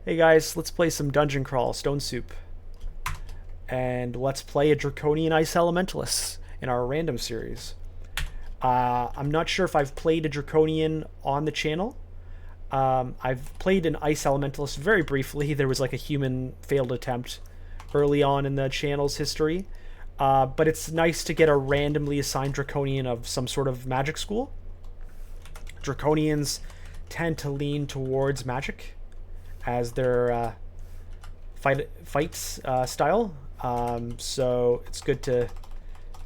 Hey guys, let's play some Dungeon Crawl Stone Soup. And let's play a Draconian Ice Elementalist in our random series. I'm not sure if I've played a Draconian on the channel. I've played an Ice Elementalist very briefly. There was like a human failed attempt early on in the channel's history. But it's nice to get a randomly assigned Draconian of some sort of magic school. Draconians tend to lean towards magic as their fights style. So it's good to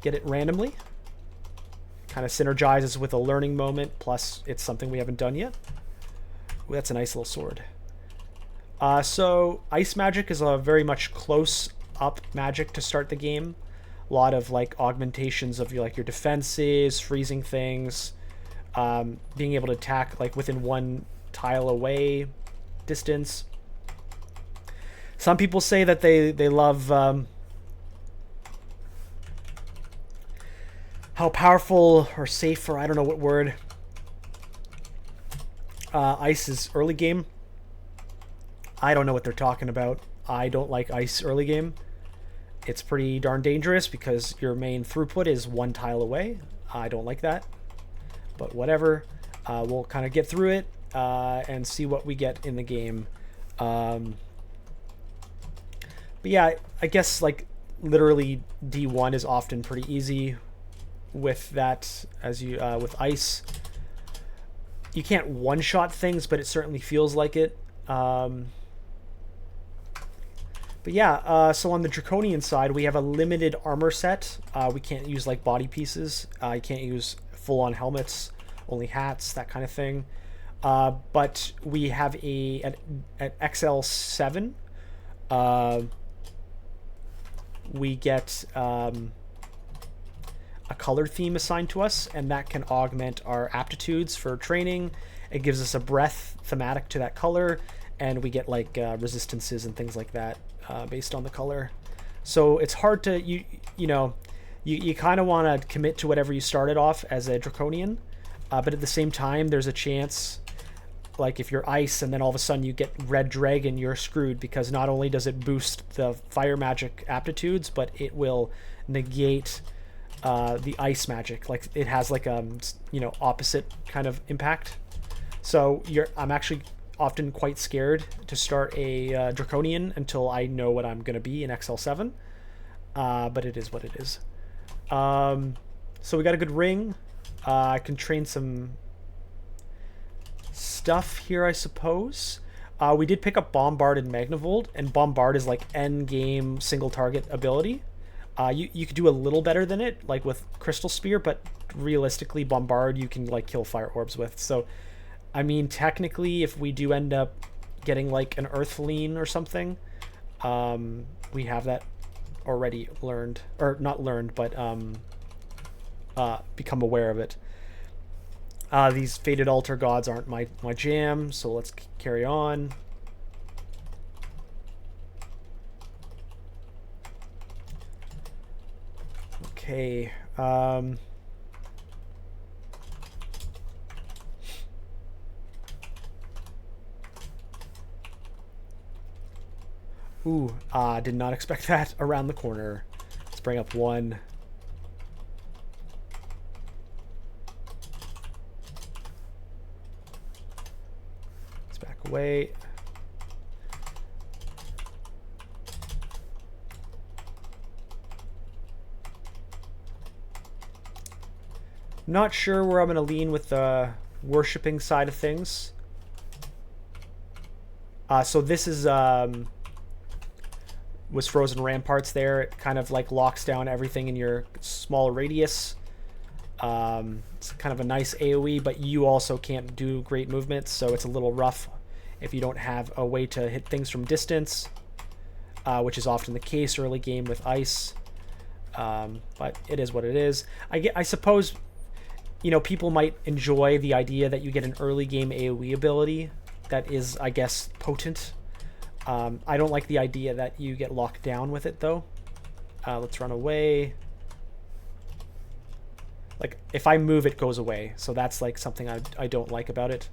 get it randomly. Kind of synergizes with a learning moment. Plus, it's something we haven't done yet. Ooh, that's a nice little sword. So ice magic is a very much close up magic to start the game. A lot of like augmentations of your defenses, freezing things, being able to attack like within one tile away distance. Some people say that they love how powerful or safe, or I don't know what word, ice is early game. I don't know what they're talking about. I don't like ice early game. It's pretty darn dangerous because your main throughput is one tile away. I don't like that, but whatever. We'll kind of get through it and see what we get in the game. But yeah, I guess like literally D1 is often pretty easy with that. As you with ice, you can't one-shot things, but it certainly feels like it. But yeah, so on the Draconian side, we have a limited armor set. We can't use like body pieces. You can't use full-on helmets, only hats, that kind of thing. But we have at XL7, we get a color theme assigned to us, and that can augment our aptitudes for training. It gives us a breath thematic to that color, and we get like resistances and things like that based on the color. So it's hard to you kind of want to commit to whatever you started off as a Draconian, but at the same time there's a chance, like if you're ice and then all of a sudden you get red dragon, you're screwed, because not only does it boost the fire magic aptitudes, but it will negate the ice magic. Like it has like opposite kind of impact. So I'm actually often quite scared to start a Draconian until I know what I'm going to be in XL7. But it is what it is. So we got a good ring. I can train some stuff here, I suppose. We did pick up Bombard and Magnavolt, and Bombard is like end game single target ability. You could do a little better than it, like with Crystal Spear, but realistically, Bombard you can like kill fire orbs with. So I mean, technically, if we do end up getting like an Earth Lean or something, we have that already learned, or not learned, but become aware of it. These Faded Altar Gods aren't my jam, so let's carry on. Okay. Ooh, did not expect that around the corner. Let's bring up one. Let's back away. Not sure where I'm going to lean with the worshipping side of things. So this is was Frozen Ramparts there. It kind of like locks down everything in your small radius. It's kind of a nice AoE, but you also can't do great movements, so it's a little rough if you don't have a way to hit things from distance, which is often the case early game with ice. But it is what it is. I suppose, people might enjoy the idea that you get an early game AoE ability that is, I guess, potent. I don't like the idea that you get locked down with it, though. Let's run away. Like, if I move, it goes away. So that's, like, something I don't like about it.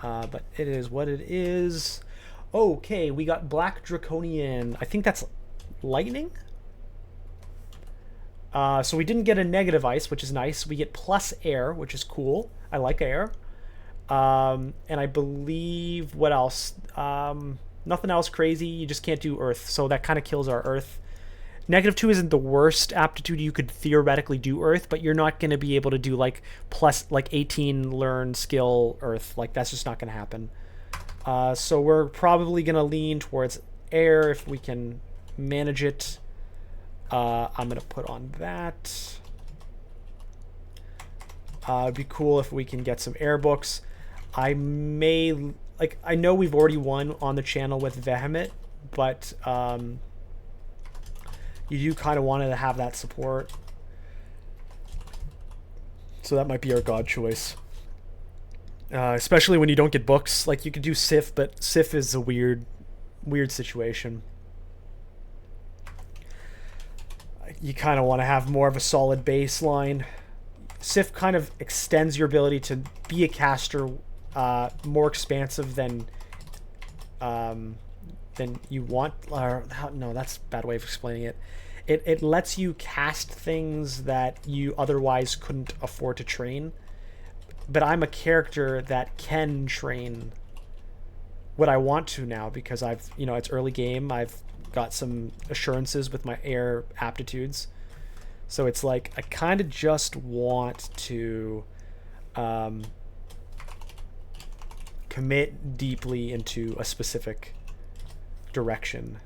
But it is what it is. Okay, we got Black Draconian. I think that's lightning? So we didn't get a negative ice, which is nice. We get plus air, which is cool. I like air. And I believe, what else? Nothing else crazy. You just can't do earth, so that kind of kills our earth. -2 isn't the worst aptitude. You could theoretically do earth, but you're not going to be able to do like plus like 18 learn skill earth. Like that's just not going to happen. So we're probably going to lean towards air if we can manage it. I'm going to put on that. It'd be cool if we can get some air books. I may, like, I know we've already won on the channel with Vehement, but you do kind of want to have that support. So that might be our god choice. Especially when you don't get books. Like, you could do Sif, but Sif is a weird situation. You kind of want to have more of a solid baseline. Sif kind of extends your ability to be a caster more expansive than you want. No, that's a bad way of explaining it. It lets you cast things that you otherwise couldn't afford to train. But I'm a character that can train what I want to now because I've, it's early game. I've got some assurances with my air aptitudes. So it's like I kind of just want to commit deeply into a specific direction.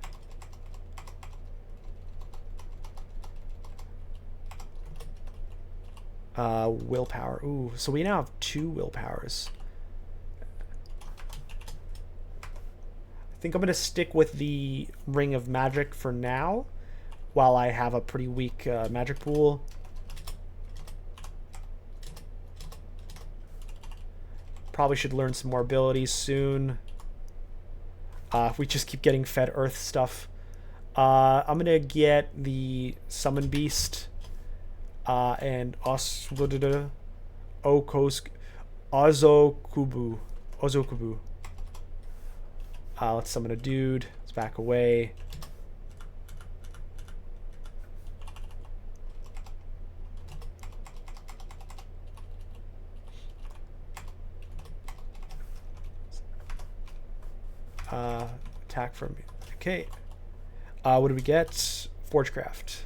Willpower. Ooh, so we now have 2 willpowers. I think I'm going to stick with the Ring of Magic for now, while I have a pretty weak magic pool. Probably should learn some more abilities soon. If we just keep getting fed earth stuff. I'm going to get the Summon Beast. And Ozokubu. Let's summon a dude. Let's back away. Attack from me. Okay. What do we get? Forgecraft.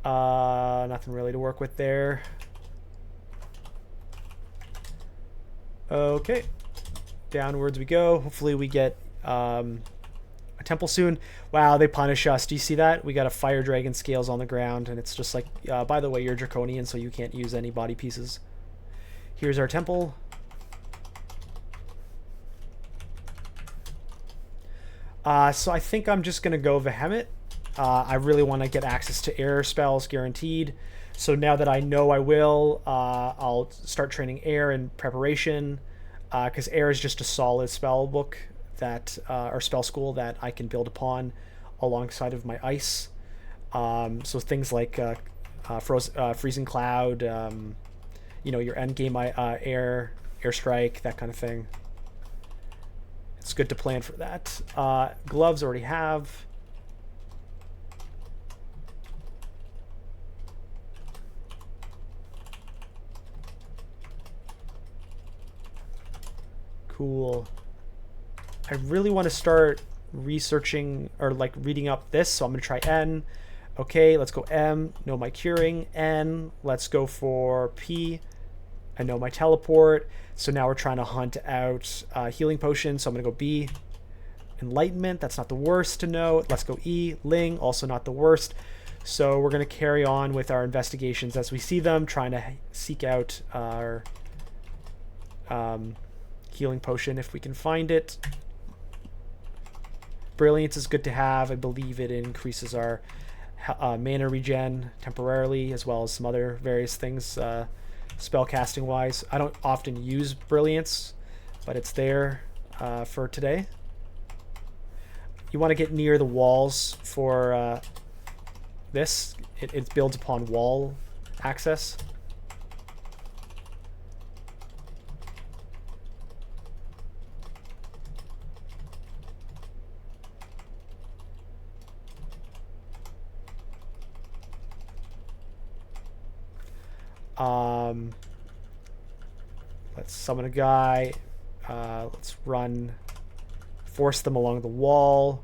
Nothing really to work with there. Okay. Downwards we go. Hopefully we get a temple soon. Wow, they punish us. Do you see that? We got a fire dragon scales on the ground, and it's just like, by the way, you're Draconian, so you can't use any body pieces. Here's our temple. So I think I'm just going to go Vehement. I really want to get access to air spells guaranteed. So now that I know I will, I'll start training air in preparation. Because air is just a solid spell book that, or spell school that I can build upon alongside of my ice. So things like freezing cloud, your end game air strike, that kind of thing. It's good to plan for that. Gloves already have. Cool. I really want to start researching or like reading up this, so I'm going to try N. Okay, let's go M. Know my curing. N. Let's go for P. I know my teleport. So now we're trying to hunt out healing potion. So I'm going to go B. Enlightenment. That's not the worst to know. Let's go E. Ling. Also not the worst. So we're going to carry on with our investigations as we see them, trying to seek out our healing potion if we can find it. Brilliance is good to have. I believe it increases our mana regen temporarily, as well as some other various things spell casting wise. I don't often use Brilliance, but it's there for today. You want to get near the walls for this. It builds upon wall access. Let's summon a guy. Let's run. Force them along the wall.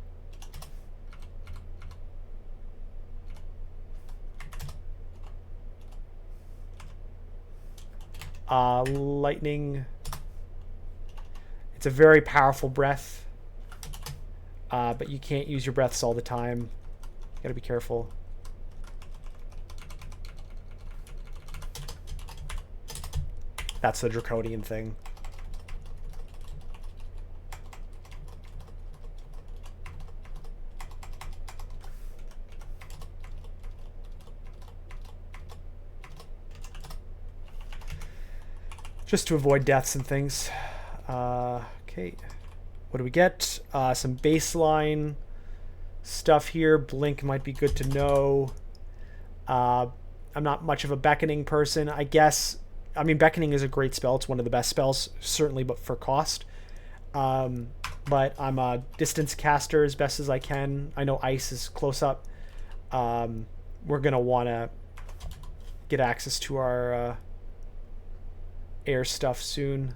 Lightning. It's a very powerful breath. But you can't use your breaths all the time. You gotta be careful. That's the Draconian thing. Just to avoid deaths and things. Okay. What do we get? Some baseline stuff here. Blink might be good to know. I'm not much of a beckoning person, I guess. I mean, beckoning is a great spell. It's one of the best spells, certainly, but for cost. But I'm a distance caster as best as I can. I know ice is close up. We're going to want to get access to our air stuff soon.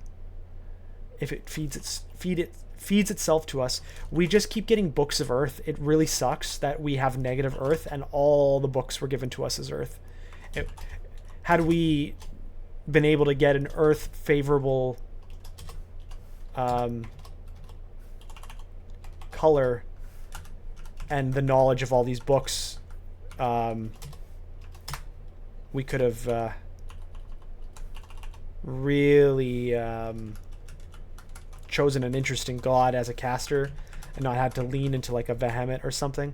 If it feeds itself to us. We just keep getting books of earth. It really sucks that we have negative earth and all the books were given to us as earth. Had we been able to get an earth favorable color and the knowledge of all these books, we could have really chosen an interesting god as a caster and not had to lean into like a Vehement or something.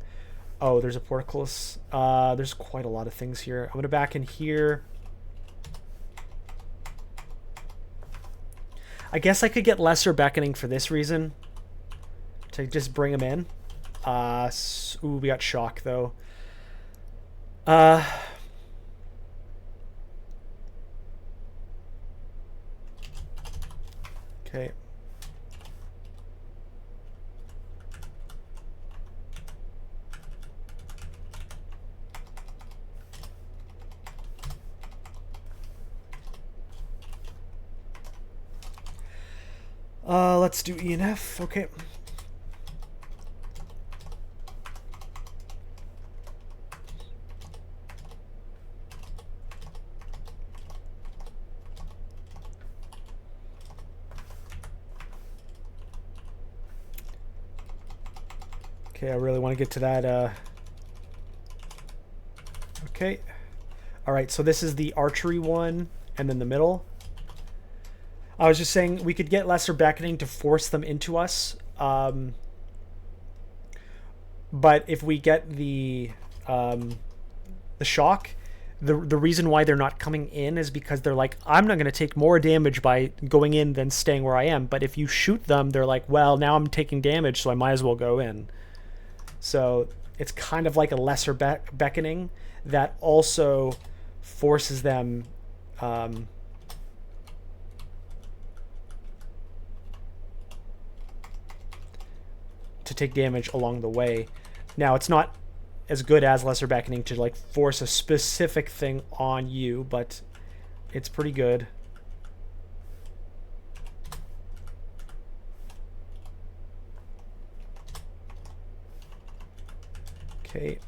Oh, there's a Portcullis. There's quite a lot of things here. I'm going to back in here. I guess I could get lesser beckoning for this reason. To just bring him in. Ooh, we got shock though. Okay. Let's do E and F. Okay. Okay, I really want to get to that. Okay. All right, so this is the archery one, and then the middle. I was just saying we could get lesser beckoning to force them into us. But if we get the shock, the reason why they're not coming in is because they're like, I'm not going to take more damage by going in than staying where I am. But if you shoot them, they're like, well, now I'm taking damage, so I might as well go in. So it's kind of like a lesser beckoning that also forces them to take damage along the way. Now, it's not as good as lesser beckoning to like force a specific thing on you, but it's pretty good. Okay.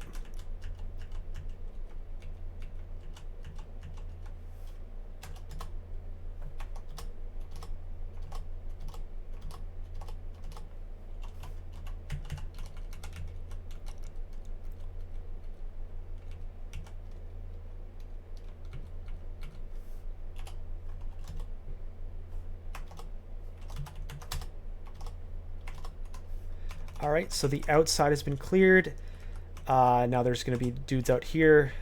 All right, so the outside has been cleared. Now there's going to be dudes out here.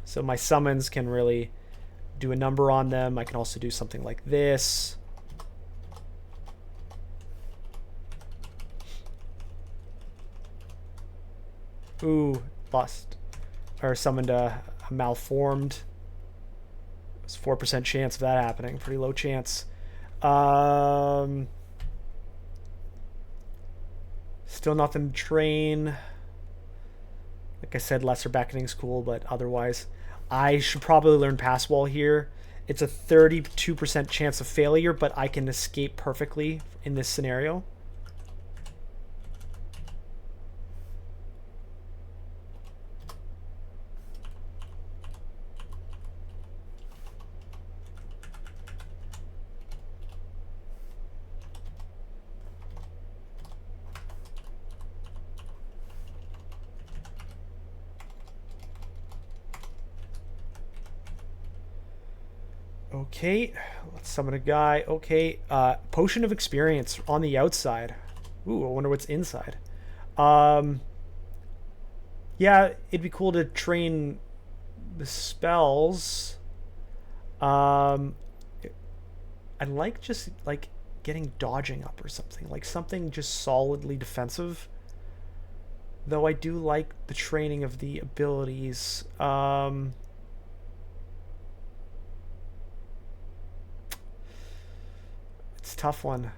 So my summons can really do a number on them. I can also do something like this. Ooh, lost. Or summoned a malformed. It's 4% chance of that happening. Pretty low chance. Still Still nothing to train. Like I said, lesser beckoning's cool, but otherwise, I should probably learn pass wall here. It's a 32% chance of failure, but I can escape perfectly in this scenario. Okay, let's summon a guy. Okay, potion of experience on the outside. Ooh, I wonder what's inside. Yeah, it'd be cool to train the spells. I like just like getting dodging up or something, like something just solidly defensive. Though I do like the training of the abilities. It's a tough one.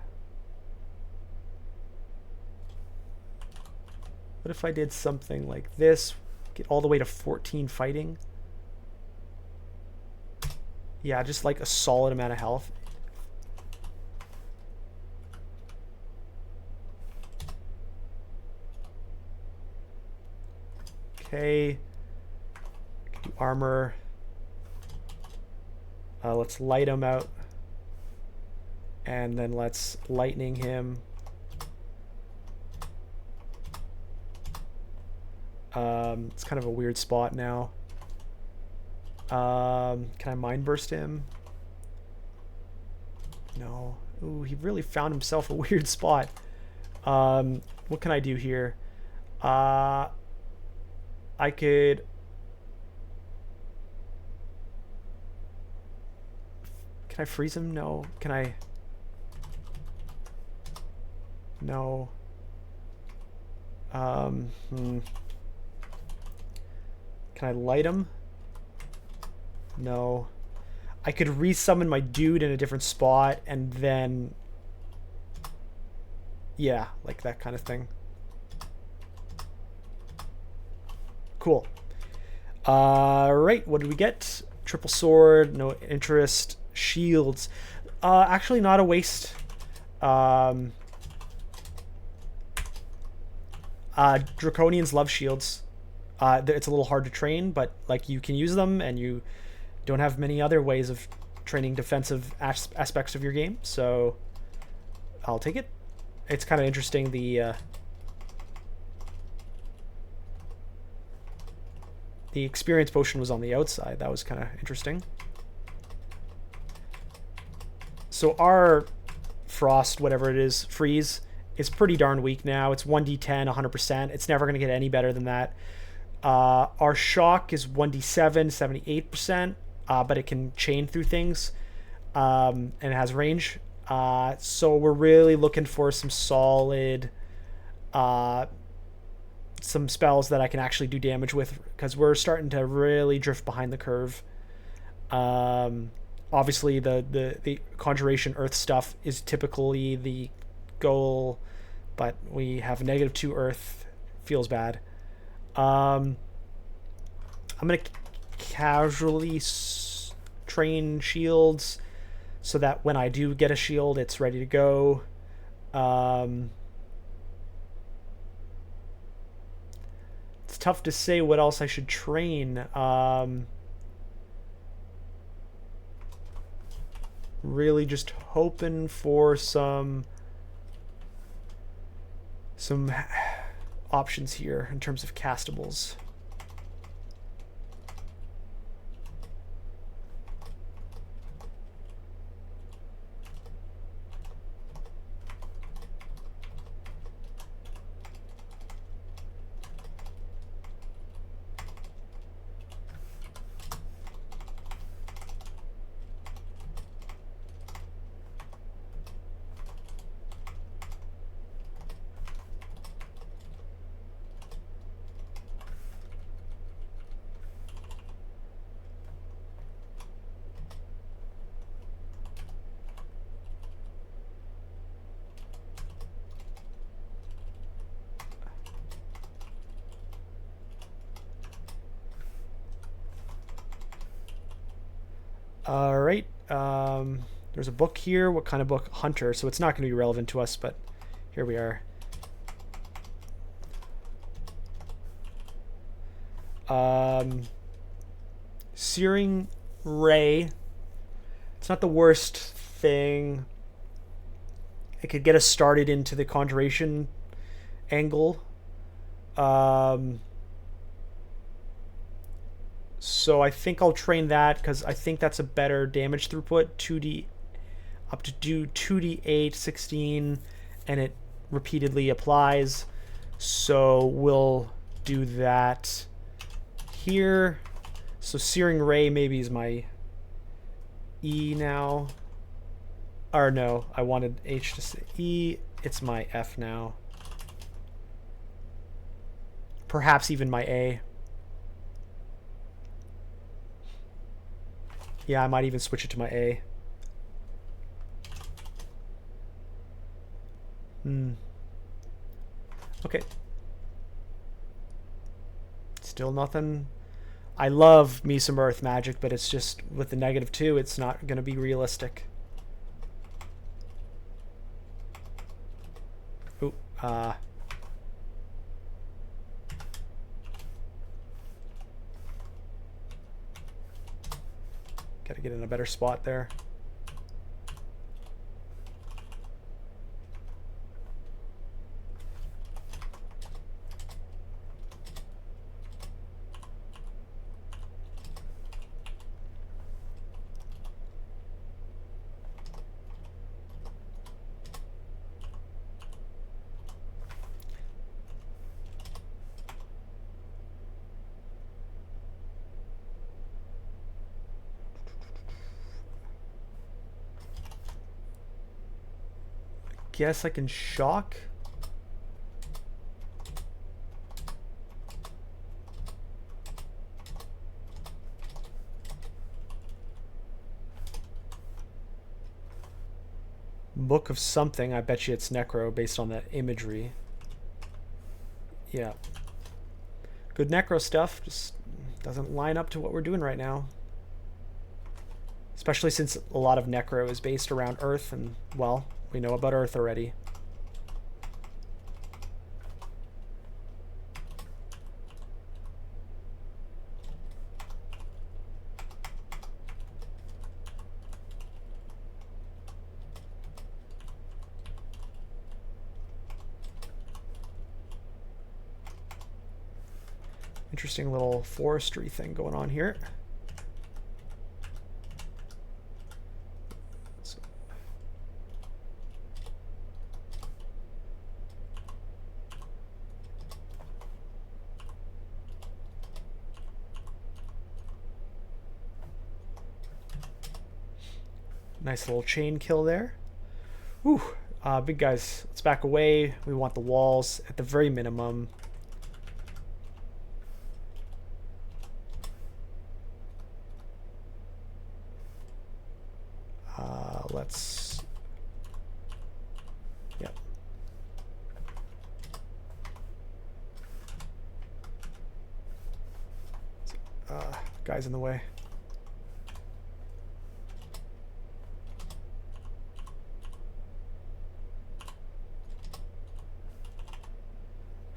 What if I did something like this? Get all the way to 14 fighting? Yeah, just like a solid amount of health. Okay. Do armor. Let's light him out. And then let's lightning him. It's kind of a weird spot now. Can I mind burst him? No. Ooh, he really found himself a weird spot. What can I do here? I could... Can I freeze him? No. Can I... No. Can I light him? No. I could resummon my dude in a different spot and then... Yeah, like that kind of thing. Cool. Right, what did we get? Triple sword, no interest, shields. Actually not a waste. Draconians love shields. It's a little hard to train, but like you can use them, and you don't have many other ways of training defensive aspects of your game, so I'll take it. It's kind of interesting, the experience potion was on the outside. That was kind of interesting. So our frost, whatever it is, freeze, is pretty darn weak now. It's 1d10, 100%. It's never going to get any better than that. Our shock is 1d7, 78%, but it can chain through things, and it has range. So we're really looking for some solid, some spells that I can actually do damage with, because we're starting to really drift behind the curve. Obviously, the Conjuration Earth stuff is typically the goal, but we have -2 Earth. Feels bad. I'm going to casually train shields so that when I do get a shield, it's ready to go. It's tough to say what else I should train. Really just hoping for some options here in terms of castables. All right. There's a book here. What kind of book? Hunter. So it's not going to be relevant to us, but here we are. Searing Ray. It's not the worst thing. It could get us started into the Conjuration angle. So I think I'll train that because I think that's a better damage throughput. 2d up to do 2d8, 16, and it repeatedly applies. So we'll do that here. So Searing Ray maybe is my E now. Or no, I wanted H to say E. It's my F now. Perhaps even my A. Yeah, I might even switch it to my A. Okay. Still nothing. I love me some Earth magic, but it's just with the -2, it's not going to be realistic. Ooh, gotta get in a better spot there. Guess I can shock. Book of something. I bet you it's Necro based on that imagery. Yeah. Good Necro stuff. Just doesn't line up to what we're doing right now. Especially since a lot of Necro is based around Earth, and, well, we know about Earth already. Interesting little forestry thing going on here. Nice little chain kill there. Whew. Big guys, let's back away. We want the walls at the very minimum. Let's... Yep. Guys in the way.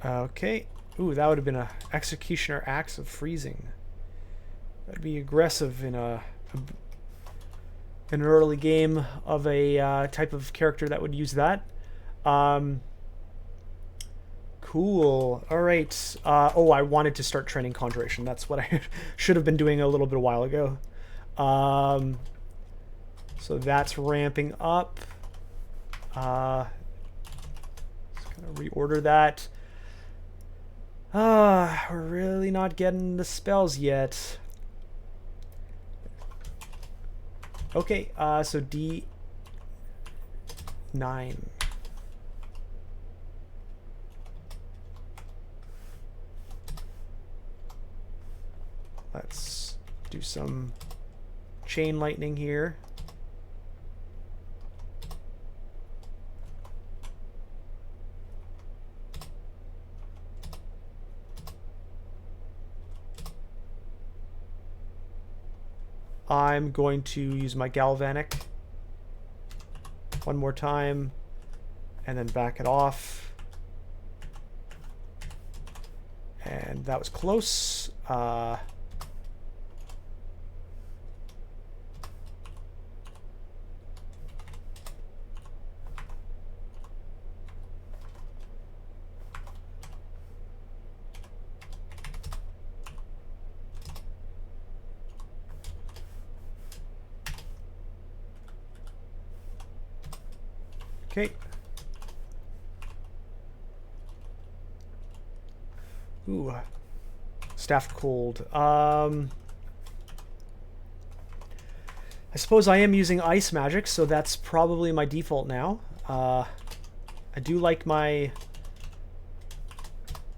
Okay. Ooh, that would have been a Executioner Axe of Freezing. That'd be aggressive in an early game of a type of character that would use that. Cool. All right. Oh, I wanted to start training Conjuration. That's what I should have been doing a little bit a while ago. So that's ramping up. Just gonna reorder that. We're really not getting the spells yet. Okay, so D9. Let's do some chain lightning here. I'm going to use my Galvanic one more time and then back it off. And that was close. Okay. Ooh. Staff cold. I suppose I am using ice magic, so that's probably my default now. I do like my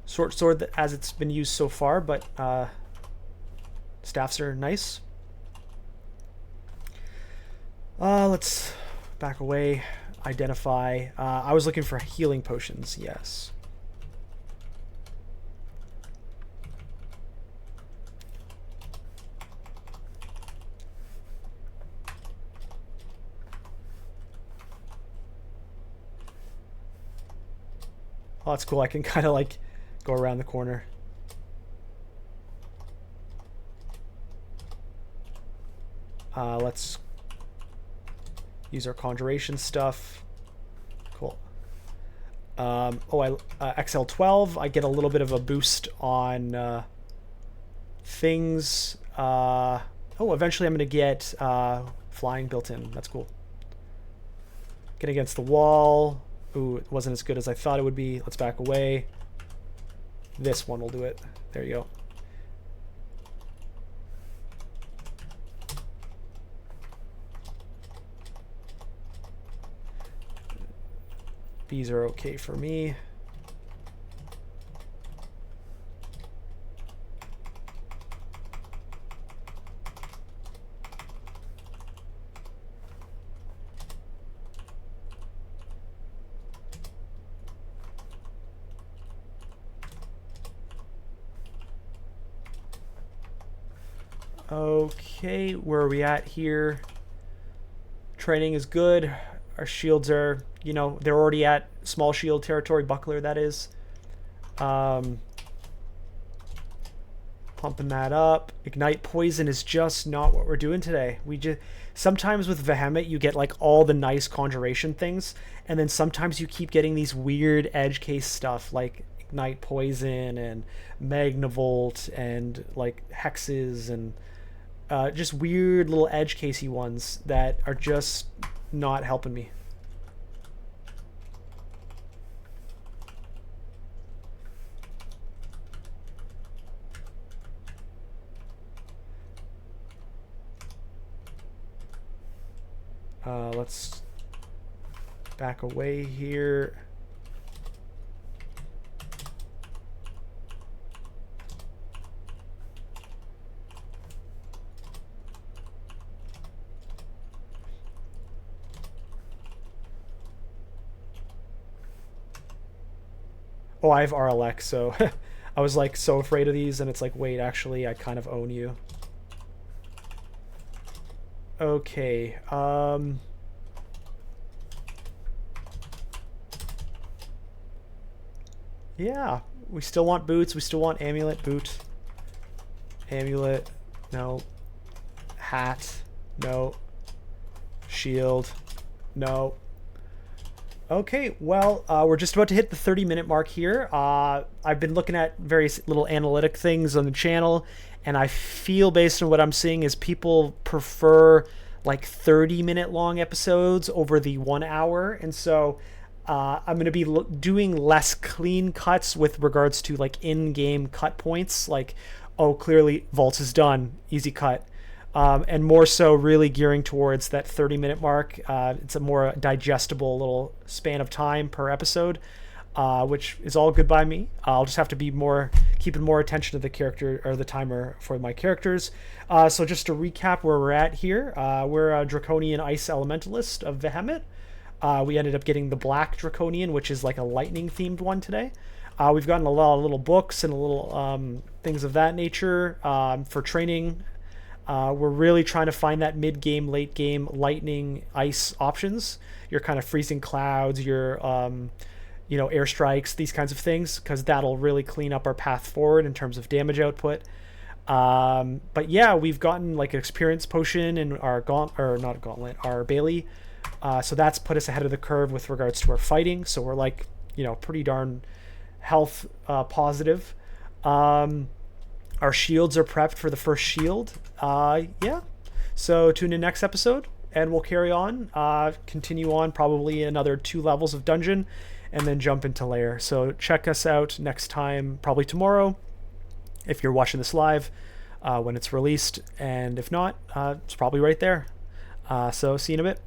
short sword as it's been used so far, but staffs are nice. Let's back away. Identify. I was looking for healing potions, yes. Oh, that's cool. I can kind of like go around the corner. Let's use our conjuration stuff. Cool. XL12. I get a little bit of a boost on things. Eventually I'm going to get flying built in. That's cool. Get against the wall. Ooh, it wasn't as good as I thought it would be. Let's back away. This one will do it. There you go. These are okay for me. Okay, where are we at here? Training is good. Our shields are, you know, they're already at small shield territory, buckler that is. Pumping that up. Ignite poison is just not what we're doing today. Sometimes with Vehement you get like all the nice conjuration things, and then sometimes you keep getting these weird edge case stuff like Ignite poison and Magnavolt and like hexes and just weird little edge casey ones that are just not helping me. Let's back away here. Oh, I have RLX, so I was like so afraid of these, and it's like, wait, actually, I kind of own you. Okay, yeah, we still want boots, we still want amulet, boot. Amulet, no. Hat, no. Shield, no. Okay, well, we're just about to hit the 30-minute mark here. I've been looking at various little analytic things on the channel, and I feel based on what I'm seeing is people prefer like 30-minute long episodes over the 1 hour, and so I'm going to be doing less clean cuts with regards to like in-game cut points, like, oh, clearly Vault is done, easy cut. And more so really gearing towards that 30-minute mark. It's a more digestible little span of time per episode, which is all good by me. I'll just have to be keeping more attention to the character or the timer for my characters. So just to recap where we're at here, we're a Draconian Ice Elementalist of Vehement. We ended up getting the Black Draconian, which is like a lightning themed one today. We've gotten a lot of little books and a little things of that nature for training. We're really trying to find that mid-game, late-game lightning, ice options. Your kind of freezing clouds, your airstrikes, these kinds of things, because that'll really clean up our path forward in terms of damage output. But yeah, we've gotten like an experience potion in our our Bailey. So that's put us ahead of the curve with regards to our fighting. So we're like, pretty darn health positive. Our shields are prepped for the first shield. Yeah. So tune in next episode and we'll carry on, continue on probably another 2 levels of dungeon and then jump into lair. So check us out next time, probably tomorrow, if you're watching this live, when it's released. And if not, it's probably right there. So see you in a bit.